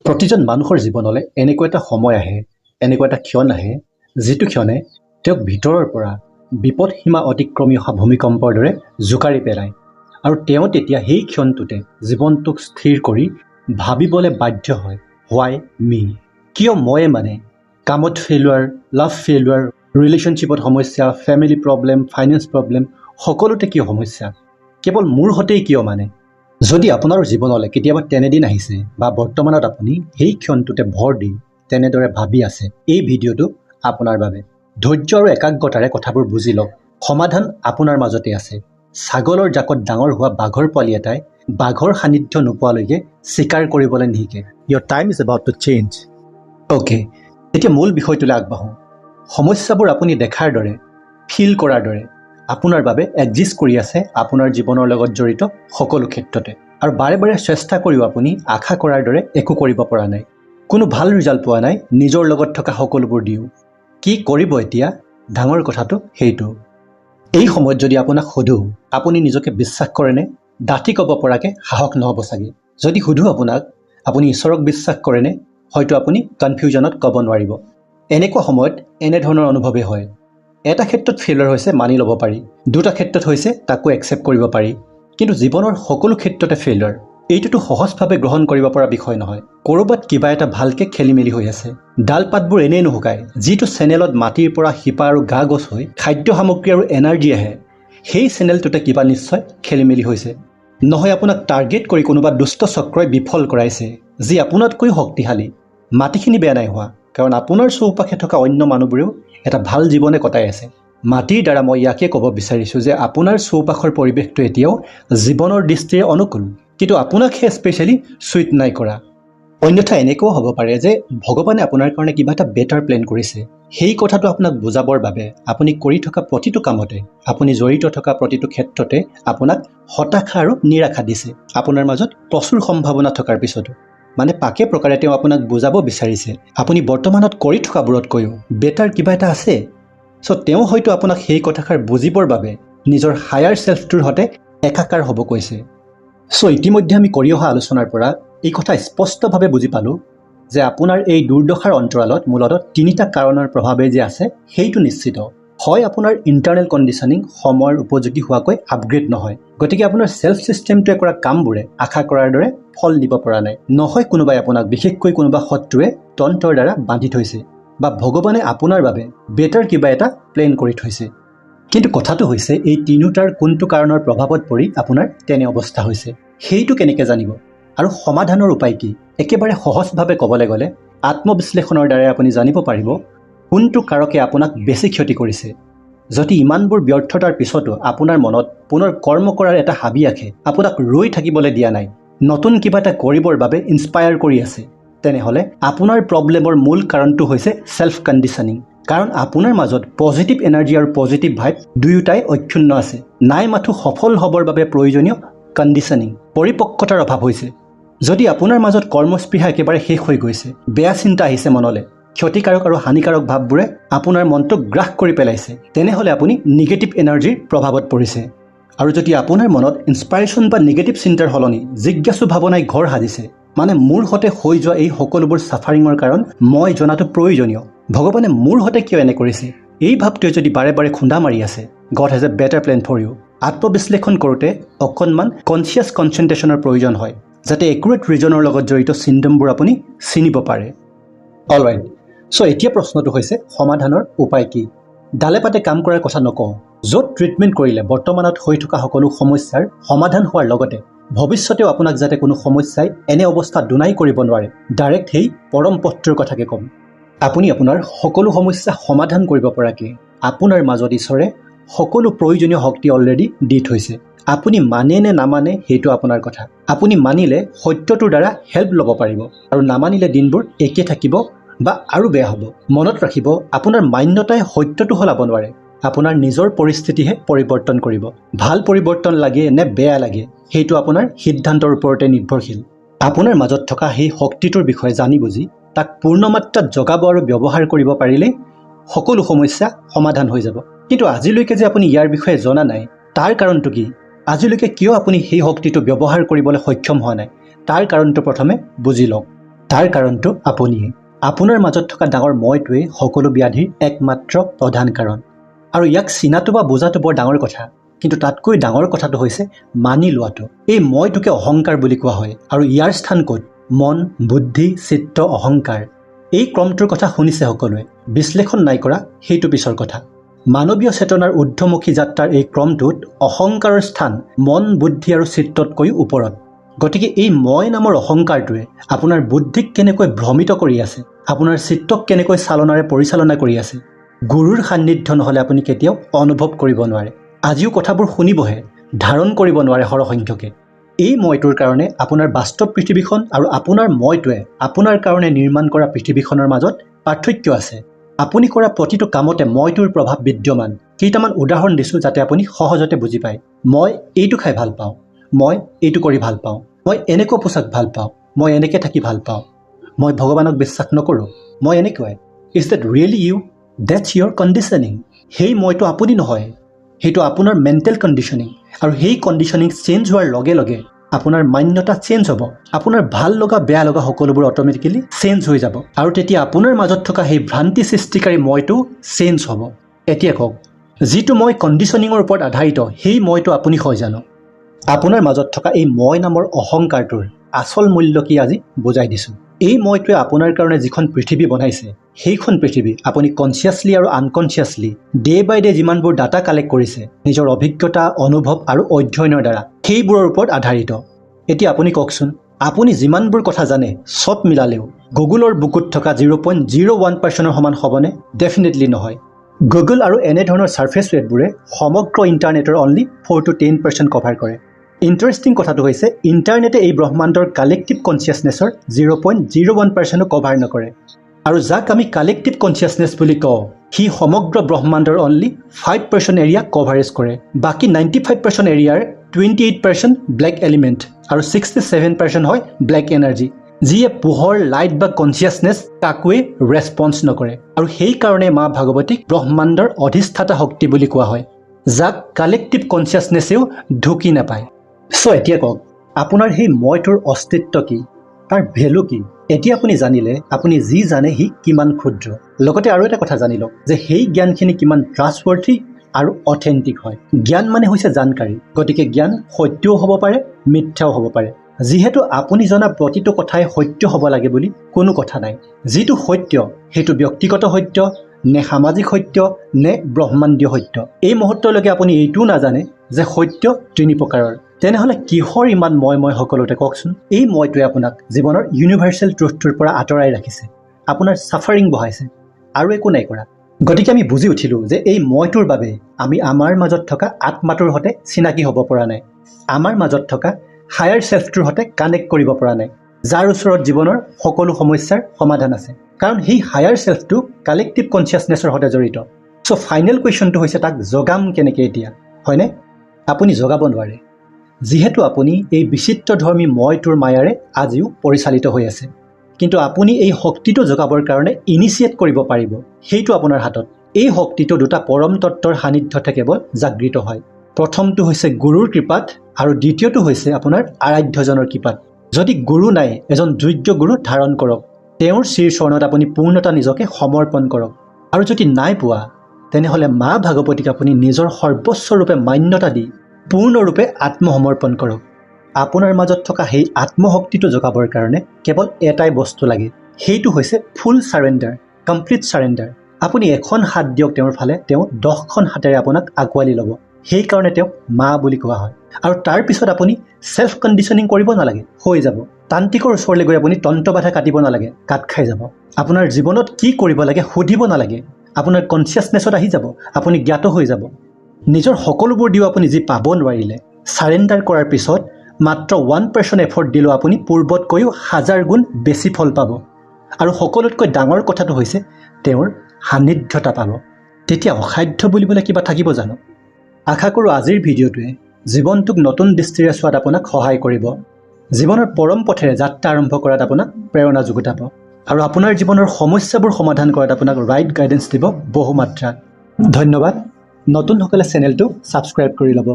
প্ৰতিজন মানুহৰ জীৱনলৈ এনেকুৱা এটা সময় আহে, এনেকুৱা এটা ক্ষণ আহে, যিটো ক্ষণে তেওঁক ভিতৰৰ পৰা বিপদ সীমা অতিক্ৰমি অহা ভূমিকম্পৰ দৰে জোকাৰি পেলায়। আৰু তেওঁ তেতিয়া সেই ক্ষণটোতে জীৱনটোক স্থিৰ কৰি ভাবিবলৈ বাধ্য হয়, হোৱাই মি? কিয় ময়ে? কামত ফেইলুৱাৰ, লাভ ফেইলুৱাৰ, ৰিলেশ্যনশ্বিপত সমস্যা, ফেমিলি প্ৰব্লেম, ফাইনেন্স প্ৰব্লেম, সকলোতে কিয় সমস্যা? কেৱল মোৰ হতেই কিয়? যদি আপোনাৰ জীৱনলৈ কেতিয়াবা তেনেদিন আহিছে বা বৰ্তমানত আপুনি সেই ক্ষণটোতে ভৰ দি তেনেদৰে ভাবি আছে, এই ভিডিঅ'টো আপোনাৰ বাবে। ধৈৰ্য আৰু একাগ্ৰতাৰে কথাবোৰ বুজি লওক। সমাধান আপোনাৰ মাজতে আছে। ছাগলৰ জাকত ডাঙৰ হোৱা বাঘৰ পোৱালি এটাই বাঘৰ সান্নিধ্য নোপোৱালৈকে চিকাৰ কৰিবলৈ নিশিকে। Your time is about to change. Okay, এতিয়া মূল বিষয়টোলৈ আগবাঢ়োঁ। সমস্যাবোৰ আপুনি দেখাৰ দৰে, ফিল কৰাৰ দৰে আপোনাৰ বাবে এক্সিষ্ট কৰি আছে আপোনাৰ জীৱনৰ লগত জড়িত সকলো ক্ষেত্ৰতে। আৰু বাৰে বাৰে চেষ্টা কৰিও আপুনি আশা কৰাৰ দৰে একো কৰিব পৰা নাই। কোনো ভাল ৰিজাল্ট পোৱা নাই নিজৰ লগত থকা সকলোবোৰ দিও। কি কৰিব এতিয়া? ডাঙৰ কথাটো সেইটো। এই সময়ত যদি আপোনাক সোধোঁ, আপুনি নিজকে বিশ্বাস কৰেনে? ডাঠি ক'ব পৰাকৈ সাহস নহ'ব চাগে। যদি সোধোঁ আপোনাক, আপুনি ঈশ্বৰক বিশ্বাস কৰেনে? হয়তো আপুনি কনফিউজনত ক'ব নোৱাৰিব। এনেকুৱা সময়ত এনেধৰণৰ অনুভৱেই হয়। এটা ক্ষেত্ৰত ফেইলিয়ৰ হৈছে মানি ল'ব পাৰি, দুটা ক্ষেত্ৰত হৈছে তাকো একচেপ্ট কৰিব পাৰি। কিন্তু জীৱনৰ সকলো ক্ষেত্ৰতে ফেইলিয়ৰ, এইটোতো সহজভাৱে গ্ৰহণ কৰিব পৰা বিষয় নহয়। ক'ৰবাত কিবা এটা ভালকৈ খেলি মেলি হৈ আছে। ডাল পাতবোৰ এনেই নুশুকায়। যিটো চেনেলত মাটিৰ পৰা শিপা আৰু গা গছ হৈ খাদ্য সামগ্ৰী আৰু এনাৰ্জি আহে, সেই চেনেলটোতে কিবা নিশ্চয় খেলি মেলি হৈছে। নহয় আপোনাক টাৰ্গেট কৰি কোনোবা দুষ্ট চক্ৰই বিফল কৰাইছে, যি আপোনাতকৈ শক্তিশালী। মাটিখিনি বেয়া নাই হোৱা, কাৰণ আপোনাৰ চৌপাশে থকা অন্য মানুহবোৰেও এটা ভাল জীৱনে কটাই আছে। মাটিৰ দ্বাৰা মই ইয়াকে ক'ব বিচাৰিছোঁ যে আপোনাৰ চৌপাশৰ পৰিৱেশটো এতিয়াও জীৱনৰ দৃষ্টিৰে অনুকূল, কিন্তু আপোনাকহে স্পেচিয়েলি চুইট নাই কৰা। অন্যথা এনেকুৱাও হ'ব পাৰে যে ভগৱানে আপোনাৰ কাৰণে কিবা এটা বেটাৰ প্লেন কৰিছে। সেই কথাটো আপোনাক বুজাবৰ বাবে আপুনি কৰি থকা প্ৰতিটো কামতে, আপুনি জড়িত থকা প্ৰতিটো ক্ষেত্ৰতে আপোনাক হতাশা আৰু নিৰাশা দিছে। আপোনাৰ মাজত প্ৰচুৰ সম্ভাৱনা থকাৰ পিছতো পাকে প্ৰকাৰে তেওঁ আপোনাক বুজাব বিচাৰিছে আপুনি বৰ্তমানত কৰি থকাবোৰতকৈও বেটাৰ কিবা এটা আছে। তেওঁ হয়তো আপোনাক সেই কথাষাৰ বুজিবৰ বাবে নিজৰ হায়াৰ চেল্ফটোৰ সৈতে একাকাৰ হ'ব কৈছে। ইতিমধ্যে আমি কৰি অহা আলোচনাৰ পৰা এই কথা স্পষ্টভাৱে বুজি পালোঁ যে আপোনাৰ এই দুৰ্দশাৰ অন্তৰালত মূলতঃ তিনিটা কাৰণৰ প্ৰভাৱে যে আছে সেইটো নিশ্চিত। হয়, আপোনাৰ ইণ্টাৰনেল কণ্ডিশ্যনিং সময়ৰ উপযোগী হোৱাকৈ আপগ্ৰেড নহয়, গতিকে আপোনাৰ চেল্ফ ছিষ্টেমটোৱে কৰা কামবোৰে আশা কৰাৰ দৰে ফল দিব পৰা নাই। নহয় কোনোবাই আপোনাক, বিশেষকৈ কোনোবা শত্ৰুৱে তন্ত্ৰৰ দ্বাৰা বান্ধি থৈছে, বা ভগৱানে আপোনাৰ বাবে বেটাৰ কিবা এটা প্লেন কৰি থৈছে। কিন্তু কথাটো হৈছে এই তিনিওটাৰ কোনটো কাৰণৰ প্ৰভাৱত পৰি আপোনাৰ তেনে অৱস্থা হৈছে, সেইটো কেনেকৈ জানিব? আৰু সমাধানৰ উপায় কি? একেবাৰে সহজভাৱে ক'বলৈ গ'লে আত্মবিশ্লেষণৰ দ্বাৰাই আপুনি জানিব পাৰিব কোনটো কাৰকে আপোনাক বেছি ক্ষতি কৰিছে। যদি ইমানবোৰ ব্যৰ্থতাৰ পিছতো আপোনাৰ মনত পুনৰ কৰ্ম কৰাৰ এটা হাবি আহে, আপোনাক ৰৈ থাকিবলৈ দিয়া নাই, নতুন কিবা এটা কৰিবৰ বাবে ইনস্পায়াৰ কৰি আছে, তেনেহ'লে আপোনাৰ প্ৰব্লেমৰ মূল কাৰণটো হৈছে চেল্ফ কণ্ডিশ্যনিং। কাৰণ আপোনাৰ মাজত পজিটিভ এনাৰ্জি আৰু পজিটিভ ভাইব দুয়োটাই অক্ষুণ্ণ আছে। নাই মাথো সফল হ'বৰ বাবে প্ৰয়োজনীয় কণ্ডিশ্যনিং, পৰিপক্কতাৰ অভাৱ হৈছে। যদি আপোনাৰ মাজত কৰ্মস্পৃহা একেবাৰে শেষ হৈ গৈছে, বেয়া চিন্তা আহিছে মনলৈ, ক্ষতিকাৰক আৰু হানিকাৰক ভাৱবোৰে আপোনাৰ মনটোক গ্ৰাস কৰি পেলাইছে, তেনেহ'লে আপুনি নিগেটিভ এনাৰ্জিৰ প্ৰভাৱত পৰিছে। আৰু যদি আপোনাৰ মনত ইনস্পাইৰেশ্যন বা নিগেটিভ চিন্তাৰ সলনি জিজ্ঞাসু ভাৱনাই ঘৰ সাজিছে, মোৰ সৈতে হৈ যোৱা এই সকলোবোৰ ছাফাৰিঙৰ কাৰণ মই জনাটো প্ৰয়োজনীয়, ভগৱানে মোৰ সৈতে কিয় এনে কৰিছে, এই ভাৱটোৱে যদি বাৰে বাৰে খুন্দা মাৰি আছে, God has a better plan for you. আত্মবিশ্লেষণ কৰোঁতে অকণমান কনচিয়াছ কনচেন্ট্ৰেশ্যনৰ প্ৰয়োজন হয়, যাতে একুৰেট ৰিজনৰ লগত জড়িত চিন্ডমবোৰ আপুনি চিনিব পাৰে। অলৰাইট, এতিয়া প্ৰশ্নটো হৈছে সমাধানৰ উপায় কি? ডালে পাতে কাম কৰাৰ কথা নকওঁ। য'ত ট্ৰিটমেণ্ট কৰিলে বৰ্তমানত হৈ থকা সকলো সমস্যাৰ সমাধান হোৱাৰ লগতে ভৱিষ্যতেও আপোনাক যাতে কোনো সমস্যাই এনে অৱস্থা দুনাই কৰিব নোৱাৰে, ডাইৰেক্ট সেই পৰম পথটোৰ কথাকে ক'ম। আপুনি আপোনাৰ সকলো সমস্যা সমাধান কৰিব পৰাকৈ আপোনাৰ মাজত ঈশ্বৰে সকলো প্ৰয়োজনীয় শক্তি অলৰেডি দি থৈছে। আপুনি মানে নে নামানে সেইটো আপোনাৰ কথা। আপুনি মানিলে সত্যটোৰ দ্বাৰা হেল্প ল'ব পাৰিব, আৰু নামানিলে দিনবোৰ একে থাকিব বা আৰু বেয়া হ'ব। মনত ৰাখিব, আপোনাৰ মান্যতাই সত্যটো সলাব নোৱাৰে, আপোনাৰ নিজৰ পৰিস্থিতিহে পৰিৱৰ্তন কৰিব। ভাল পৰিৱৰ্তন লাগে নে বেয়া লাগে সেইটো আপোনাৰ সিদ্ধান্তৰ ওপৰতে নিৰ্ভৰশীল। আপোনাৰ মাজত থকা সেই শক্তিটোৰ বিষয়ে জানি বুজি তাক পূৰ্ণমাত্ৰাত জগাব আৰু ব্যৱহাৰ কৰিব পাৰিলেই সকলো সমস্যা সমাধান হৈ যাব। কিন্তু আজিলৈকে যে আপুনি ইয়াৰ বিষয়ে জনা নাই, তাৰ কাৰণটো কি? আজিলৈকে কিয় আপুনি সেই শক্তিটো ব্যৱহাৰ কৰিবলৈ সক্ষম হোৱা নাই, তাৰ কাৰণটো প্ৰথমে বুজি লওক। তাৰ কাৰণটো আপুনিয়ে। আপোনাৰ মাজত থকা ডাঙৰ মইটোৱে সকলো ব্যাধিৰ একমাত্ৰ প্ৰধান কাৰণ। আৰু ইয়াক চিনাটো বা বুজাটো বৰ ডাঙৰ কথা, কিন্তু তাতকৈ ডাঙৰ কথাটো হৈছে মানি লোৱাটো। এই মইটোকে অহংকাৰ বুলি কোৱা হয়, আৰু ইয়াৰ স্থান ক'ত? মন, বুদ্ধি, চিত্ত, অহংকাৰ। এই ক্ৰমটোৰ কথা শুনিছে সকলোৱে, বিশ্লেষণ নাই কৰা সেইটো পিছৰ কথা। মানৱীয় চেতনাৰ ঊৰ্ধ্বমুখী যাত্ৰাৰ এই ক্ৰমটোত অহংকাৰৰ স্থান মন, বুদ্ধি আৰু চিত্ততকৈও ওপৰত। গতিকে এই মই নামৰ অহংকাৰটোৱে আপোনাৰ বুদ্ধিক কেনেকৈ ভ্ৰমিত কৰি আছে, আপোনাৰ চিত্তক কেনেকৈ চালনাৰে পৰিচালনা কৰি আছে, গুৰুৰ সান্নিধ্য নহ'লে আপুনি কেতিয়াও অনুভৱ কৰিব নোৱাৰে। আজিও কথাবোৰ শুনিবহে, ধাৰণ কৰিব নোৱাৰে সৰহসংখ্যকে। এই মইটোৰ কাৰণে আপোনাৰ বাস্তৱ পৃথিৱীখন আৰু আপোনাৰ মইটোৱে আপোনাৰ কাৰণে নিৰ্মাণ কৰা পৃথিৱীখনৰ মাজত পাৰ্থক্য আছে। আপুনি কৰা প্ৰতিটো কামতে মইটোৰ প্ৰভাৱ বিদ্যমান। কেইটামান উদাহৰণ দিছোঁ যাতে আপুনি সহজতে বুজি পায়। মই এইটো খাই ভাল পাওঁ, মই এইটো কৰি ভাল পাওঁ, মই এনেকুৱা পোছাক ভাল পাওঁ, মই এনেকৈ থাকি ভাল পাওঁ, মই ভগৱানক বিশ্বাস নকৰোঁ, মই এনেকুৱাই। Is that really you? That's your conditioning. সেই মইটো আপুনি নহয়, সেইটো আপোনাৰ মেণ্টেল কণ্ডিশ্যনিং। আৰু সেই কণ্ডিশ্যনিং চেঞ্জ হোৱাৰ লগে লগে আপোনাৰ মান্যতা চেঞ্জ হ'ব। আপোনাৰ ভাল লগা বেয়া লগা সকলোবোৰ অট'মেটিকেলি চেঞ্জ হৈ যাব, আৰু তেতিয়া আপোনাৰ মাজত থকা সেই ভ্ৰান্তি সৃষ্টিকাৰী মইটো চেঞ্জ হ'ব। এতিয়া কওক, যিটো মই কণ্ডিশ্যনিঙৰ ওপৰত আধাৰিত সেই মইটো আপুনি হয় জানো? আপোনাৰ মাজত থকা এই মই নামৰ অহংকাৰটোৰ আচল মূল্য কি আজি বুজাই দিছোঁ। এই মইটোৱে আপোনাৰ কাৰণে যিখন পৃথিৱী বনাইছে, সেইখন পৃথিৱী আপুনি কনচিয়াছলি আৰু আনকনচিয়াছলি ডে বাই ডে যিমানবোৰ ডাটা কালেক্ট কৰিছে নিজৰ অভিজ্ঞতা, অনুভৱ আৰু অধ্যয়নৰ দ্বাৰা, সেইবোৰৰ ওপৰত আধাৰিত। এতিয়া আপুনি কওকচোন, আপুনি যিমানবোৰ কথা জানে চব মিলালেও গুগলৰ বুকুত থকা 0.01% সমান হ'বনে? ডেফিনেটলি নহয়। গুগল আৰু এনেধৰণৰ ছাৰ্ফেচ ৱেববোৰে সমগ্ৰ ইণ্টাৰনেটৰ অনলি 4 to 10% কভাৰ কৰে। ইণ্টাৰেষ্টিং কথাটো হৈছে ইণ্টাৰনেটে এই ব্ৰহ্মাণ্ডৰ কালেক্টিভ কনচিয়াছনেছৰ 0.01%ও কভাৰ নকৰে। আৰু যাক আমি কালেক্টিভ কনচিয়াছনেছ বুলি কওঁ, সি সমগ্ৰ ব্ৰহ্মাণ্ডৰ অনলি 5% এৰিয়া কভাৰেজ কৰে। বাকী 95% এৰিয়াৰ 28% ব্লেক এলিমেণ্ট আৰু 67% হয় ব্লেক এনাৰ্জি, যিয়ে পোহৰ, লাইট বা কনচিয়াছনেছ কাকোৱে ৰেছপন্স নকৰে। আৰু সেইকাৰণে মা ভাগৱতীক ব্ৰহ্মাণ্ডৰ অধিষ্ঠাতা শক্তি বুলি কোৱা হয়, যাক কালেক্টিভ কনচিয়াছনেছেও ঢুকি নাপায়। চ' এতিয়া কওক, আপোনাৰ সেই মইটোৰ অস্তিত্ব কি, তাৰ ভেলু কি? এতিয়া আপুনি জানিলে আপুনি যি জানে সি কিমান ক্ষুদ্ৰ। লগতে আৰু এটা কথা জানি লওক যে সেই জ্ঞানখিনি কিমান ট্ৰাষ্টৱৰ্থি আৰু অথেণ্টিক হয়। জ্ঞান মানে হৈছে জানকাৰী, গতিকে জ্ঞান সত্যও হ'ব পাৰে, মিথ্যাও হ'ব পাৰে। যিহেতু আপুনি জনা প্ৰতিটো কথাই সত্য হ'ব লাগে বুলি কোনো কথা নাই। যিটো সত্য সেইটো ব্যক্তিগত সত্য নে সামাজিক সত্য নে ব্ৰহ্মাণ্ডীয় সত্য, এই মুহূৰ্তলৈকে আপুনি এইটোও নাজানে যে সত্য 3 প্ৰকাৰৰ। তেনেহ'লে কিহৰ ইমান মই সকলোতে কওকচোন? এই মইটোৱে আপোনাক জীৱনৰ ইউনিভাৰ্চেল ট্ৰুথটোৰ পৰা আঁতৰাই ৰাখিছে, আপোনাৰ ছাফাৰিং বঢ়াইছে, আৰু একো নাই কৰা। গতিকে আমি বুজি উঠিলোঁ যে এই মইটোৰ বাবে আমি আমাৰ মাজত থকা আত্মাটোৰ সৈতে চিনাকি হ'ব পৰা নাই, আমাৰ মাজত থকা হায়াৰ ছেল্ফটোৰ সৈতে কানেক্ট কৰিব পৰা নাই, যাৰ ওচৰত জীৱনৰ সকলো সমস্যাৰ সমাধান আছে। কাৰণ সেই হায়াৰ ছেল্ফটো কালেক্টিভ কনচিয়াছনেছৰ সৈতে জড়িত। চ' ফাইনেল কুৱেশ্যনটো হৈছে তাক জগাম কেনেকৈ এতিয়া, হয়নে? আপুনি জগাব নোৱাৰে, যিহেতু আপুনি এই বিচিত্ৰধৰ্মী মইটোৰ মায়াৰে আজিও পৰিচালিত হৈ আছে। কিন্তু আপুনি এই শক্তিটো জগাবৰ কাৰণে ইনিচিয়েট কৰিব পাৰিব, সেইটো আপোনাৰ হাতত। এই শক্তিটো দুটা পৰম তত্ত্বৰ সান্নিধ্যতে কেৱল জাগৃত হয়। প্ৰথমটো হৈছে গুৰুৰ কৃপাত, আৰু দ্বিতীয়টো হৈছে আপোনাৰ আৰাধ্যজনৰ কৃপাত। যদি গুৰু নাই, এজন যোগ্য গুৰু ধাৰণ কৰক, তেওঁৰ শ্ৰীৰ চৰণত আপুনি পূৰ্ণতা নিজকে সমৰ্পণ কৰক। আৰু যদি নাই পোৱা, তেনেহ'লে মা ভাগৱতীক আপুনি নিজৰ সৰ্বস্বৰূপে মান্যতা দি পূৰ্ণৰূপে আত্মসমৰ্পণ কৰক। আপোনাৰ মাজত থকা সেই আত্মশক্তিটো জগাবৰ কাৰণে কেৱল এটাই বস্তু লাগে, সেইটো হৈছে ফুল চাৰেণ্ডাৰ, কমপ্লিট চাৰেণ্ডাৰ। আপুনি এখন হাত দিয়ক তেওঁৰ ফালে, তেওঁ 10খন হাতেৰে আপোনাক আঁকোৱালি ল'ব। সেইকাৰণে তেওঁক মা বুলি কোৱা হয়। আৰু তাৰপিছত আপুনি ছেল্ফ কণ্ডিশ্যনিং কৰিব নালাগে, হৈ যাব। তান্ত্ৰিকৰ ওচৰলৈ গৈ আপুনি তন্ত্ৰবাধা কাটিব নালাগে, কাট খাই যাব। আপোনাৰ জীৱনত কি কৰিব লাগে সুধিব নালাগে, আপোনাৰ কনচিয়াছনেছত আহি যাব, আপুনি জ্ঞাত হৈ যাব। নিজৰ সকলোবোৰ দিও আপুনি যি পাব নোৱাৰিলে, চাৰেণ্ডাৰ কৰাৰ পিছত মাত্ৰ 1% এফৰ্ট দিলেও আপুনি পূৰ্বতকৈও 1000 গুণ বেছি ফল পাব। আৰু সকলোতকৈ ডাঙৰ কথাটো হৈছে তেওঁৰ সান্নিধ্যতা পাব। তেতিয়া অসাধ্য বুলিবলৈ কিবা থাকিব জানো? আশা কৰোঁ আজিৰ ভিডিঅ'টোৱে জীৱনটোক নতুন দৃষ্টিৰে চোৱাত আপোনাক সহায় কৰিব, জীৱনৰ পৰম পথেৰে যাত্ৰা আৰম্ভ কৰাত আপোনাক প্ৰেৰণা যোগাব, আৰু আপোনাৰ জীৱনৰ সমস্যাবোৰ সমাধান কৰাত আপোনাক ৰাইট গাইডেন্স দিব বহু মাত্ৰাত। ধন্যবাদ। নতুনসকলে চেনেলটো ছাবস্ক্ৰাইব কৰি ল'ব।